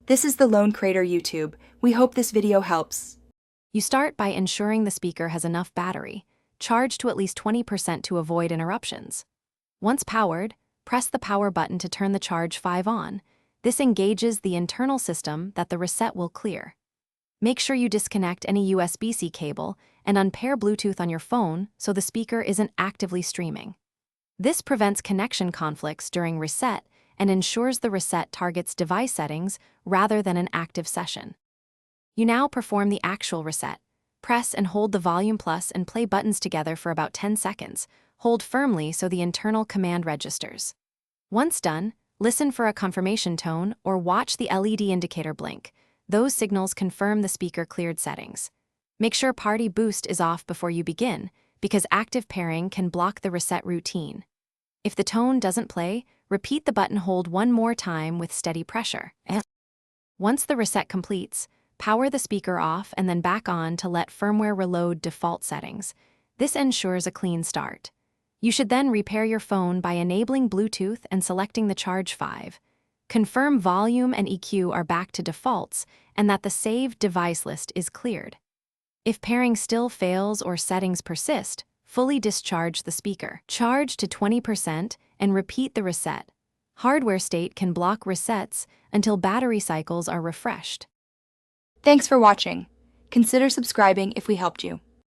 This is the Lone Crater YouTube. We hope this video helps. You start by ensuring the speaker has enough battery. Charge to at least 20% to avoid interruptions. Once powered, press the power button to turn the Charge 5 on. This engages the internal system that the reset will clear. Make sure you disconnect any USB-C cable and unpair Bluetooth on your phone so the speaker isn't actively streaming. This prevents connection conflicts during reset and ensures the reset targets device settings rather than an active session. You now perform the actual reset. Press and hold the volume plus and play buttons together for about 10 seconds. Hold firmly so the internal command registers. Once done, listen for a confirmation tone or watch the LED indicator blink. Those signals confirm the speaker cleared settings. Make sure Party Boost is off before you begin, because active pairing can block the reset routine. If the tone doesn't play, repeat the button hold one more time with steady pressure. Once the reset completes, power the speaker off and then back on to let firmware reload default settings. This ensures a clean start. You should then repair your phone by enabling Bluetooth and selecting the Charge 5. Confirm volume and EQ are back to defaults and that the saved device list is cleared. If pairing still fails or settings persist, fully discharge the speaker. Charge to 20% and repeat the reset. Hardware state can block resets until battery cycles are refreshed. Thanks for watching. Consider subscribing if we helped you.